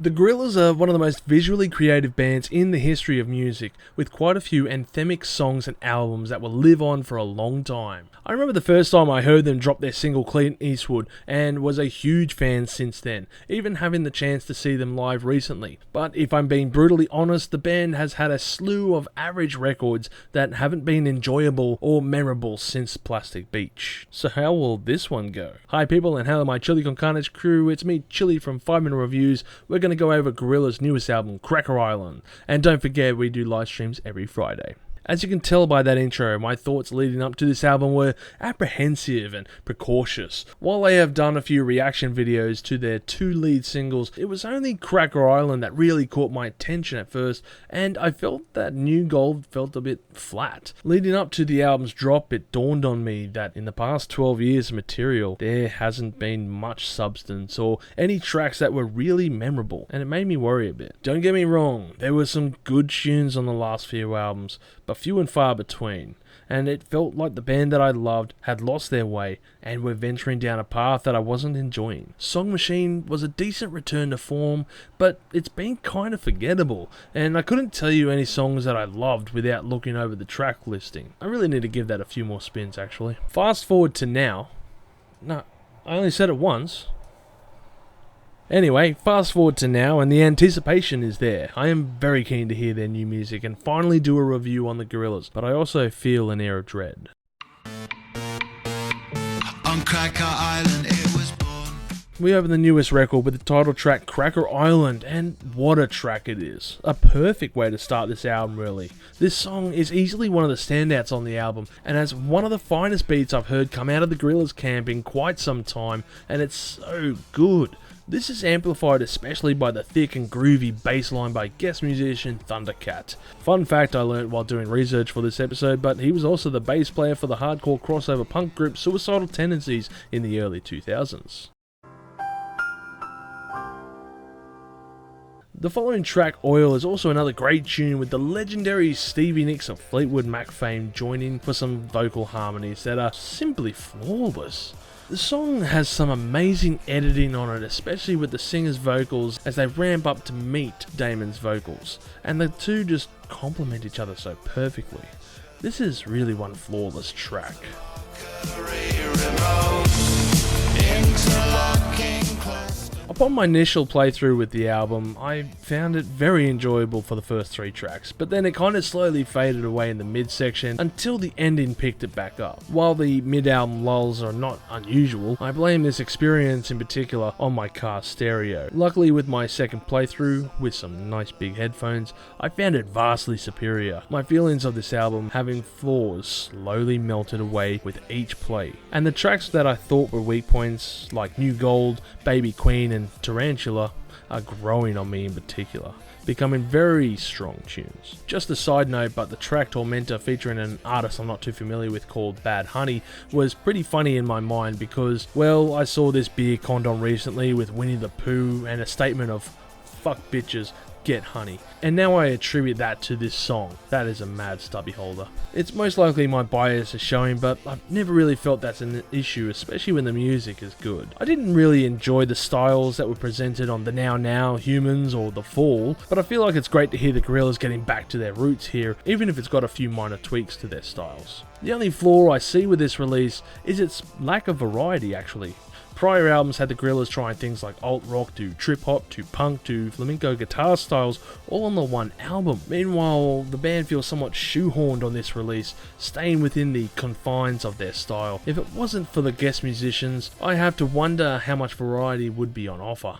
The Gorillaz are one of the most visually creative bands in the history of music, with quite a few anthemic songs and albums that will live on for a long time. I remember the first time I heard them drop their single Clint Eastwood, and was a huge fan since then, even having the chance to see them live recently. But if I'm being brutally honest, the band has had a slew of average records that haven't been enjoyable or memorable since Plastic Beach. So how will this one go? Hi people, and hello my Chili con Carnage crew, it's me Chili from 5 Minute Reviews. We're going to go over Gorillaz' newest album, Cracker Island. And don't forget, we do live streams every Friday. As you can tell by that intro, my thoughts leading up to this album were apprehensive and precautious. While I have done a few reaction videos to their 2 lead singles, it was only Cracker Island that really caught my attention at first, and I felt that New Gold felt a bit flat. Leading up to the album's drop, it dawned on me that in the past 12 years of material, there hasn't been much substance or any tracks that were really memorable, and it made me worry a bit. Don't get me wrong, there were some good tunes on the last few albums, but few and far between, and it felt like the band that I loved had lost their way and were venturing down a path that I wasn't enjoying. Song Machine was a decent return to form, but it's been kind of forgettable, and I couldn't tell you any songs that I loved without looking over the track listing. I really need to give that a few more spins actually. Fast forward to now. No, I only said it once. Anyway, fast forward to now, and the anticipation is there. I am very keen to hear their new music and finally do a review on the Gorillaz, but I also feel an air of dread. On Cracker Island it was born. We open the newest record with the title track Cracker Island, and what a track it is. A perfect way to start this album really. This song is easily one of the standouts on the album, and has one of the finest beats I've heard come out of the Gorillaz camp in quite some time, and it's so good. This is amplified especially by the thick and groovy bass line by guest musician Thundercat. Fun fact I learned while doing research for this episode, but he was also the bass player for the hardcore crossover punk group Suicidal Tendencies in the early 2000s. The following track, Oil, is also another great tune with the legendary Stevie Nicks of Fleetwood Mac fame joining for some vocal harmonies that are simply flawless. The song has some amazing editing on it, especially with the singer's vocals as they ramp up to meet Damon's vocals, and the two just complement each other so perfectly. This is really one flawless track. Upon my initial playthrough with the album, I found it very enjoyable for the first 3 tracks, but then it kind of slowly faded away in the mid-section until the ending picked it back up. While the mid-album lulls are not unusual, I blame this experience in particular on my car stereo. Luckily with my second playthrough, with some nice big headphones, I found it vastly superior. My feelings of this album having flaws slowly melted away with each play, and the tracks that I thought were weak points, like New Gold, Baby Queen and Tarantula, are growing on me in particular, becoming very strong tunes. Just a side note, but the track Tormenta featuring an artist I'm not too familiar with called Bad Honey was pretty funny in my mind because, well, I saw this beer condom recently with Winnie the Pooh and a statement of "fuck bitches, get honey," and now I attribute that to this song. That is a mad stubby holder. It's most likely my bias is showing, but I've never really felt that's an issue, especially when the music is good. I didn't really enjoy the styles that were presented on the Now, Humans or The Fall, but I feel like it's great to hear the Gorillaz getting back to their roots here, even if it's got a few minor tweaks to their styles. The only flaw I see with this release is its lack of variety actually. Prior albums had the Gorillaz trying things like alt rock to trip hop to punk to flamenco guitar styles all on the one album. Meanwhile, the band feels somewhat shoehorned on this release, staying within the confines of their style. If it wasn't for the guest musicians, I have to wonder how much variety would be on offer.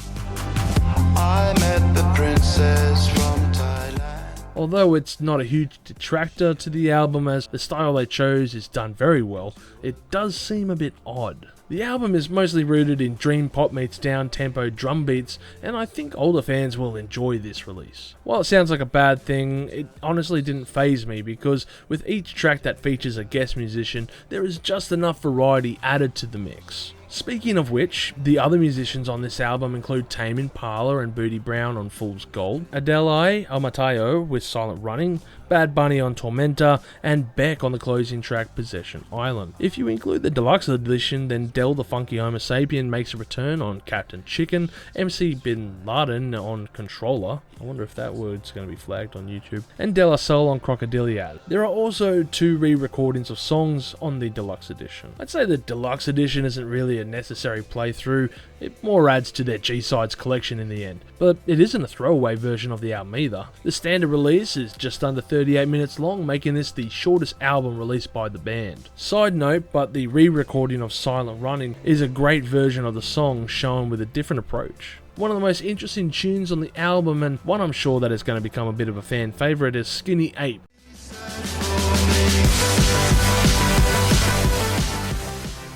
I met the princess from Thailand. Although it's not a huge detractor to the album as the style they chose is done very well, it does seem a bit odd. The album is mostly rooted in dream pop meets down-tempo drum beats, and I think older fans will enjoy this release. While it sounds like a bad thing, it honestly didn't faze me because with each track that features a guest musician, there is just enough variety added to the mix. Speaking of which, the other musicians on this album include Tame Impala and Booty Brown on Fool's Gold, Adele Amateo with Silent Running, Bad Bunny on Tormenta, and Beck on the closing track Possession Island. If you include the deluxe edition, then Del the Funky Homo Sapien makes a return on Captain Chicken, MC Bin Laden on Controller, I wonder if that word's going to be flagged on YouTube, and De La Soul on Crocodiliad. There are also 2 re-recordings of songs on the deluxe edition. I'd say the deluxe edition isn't really a necessary playthrough, it more adds to their G-Sides collection in the end, but it isn't a throwaway version of the album either. The standard release is just under 38 minutes long, making this the shortest album released by the band. Side note, but the re-recording of Silent Running is a great version of the song shown with a different approach. One of the most interesting tunes on the album, and one I'm sure that is going to become a bit of a fan favourite, is Skinny Ape.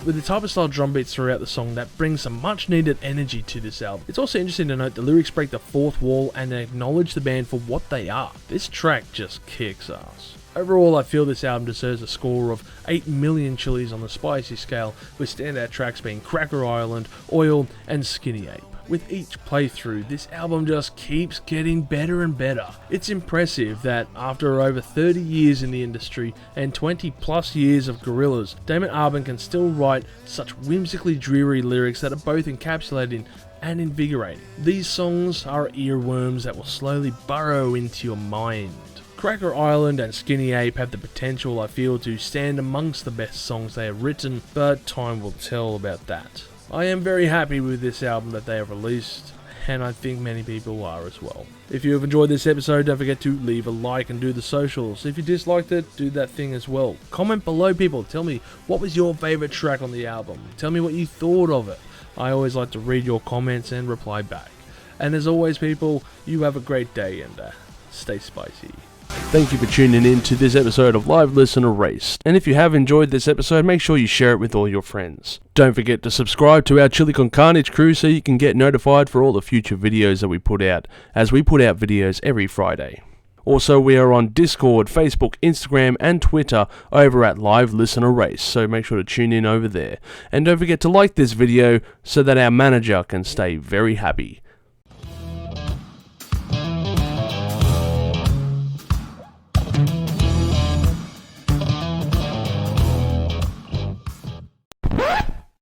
With the type of style drum beats throughout the song that brings some much needed energy to this album. It's also interesting to note the lyrics break the fourth wall and acknowledge the band for what they are. This track just kicks ass. Overall, I feel this album deserves a score of 8 million chilies on the spicy scale, with standout tracks being Cracker Island, Oil, and Skinny Ape. With each playthrough, this album just keeps getting better and better. It's impressive that after over 30 years in the industry and 20 plus years of Gorillaz, Damon Albarn can still write such whimsically dreary lyrics that are both encapsulating and invigorating. These songs are earworms that will slowly burrow into your mind. Cracker Island and Skinny Ape have the potential, I feel, to stand amongst the best songs they have written, but time will tell about that. I am very happy with this album that they have released, and I think many people are as well. If you have enjoyed this episode, don't forget to leave a like and do the socials. If you disliked it, do that thing as well. Comment below, people. Tell me, what was your favourite track on the album? Tell me what you thought of it. I always like to read your comments and reply back. And as always, people, you have a great day and stay spicy. Thank you for tuning in to this episode of Live Listen Erased. And if you have enjoyed this episode, make sure you share it with all your friends. Don't forget to subscribe to our Chili Con Carnage crew so you can get notified for all the future videos that we put out, as we put out videos every Friday. Also, we are on Discord, Facebook, Instagram, and Twitter over at Live Listen Erased, so make sure to tune in over there. And don't forget to like this video so that our manager can stay very happy.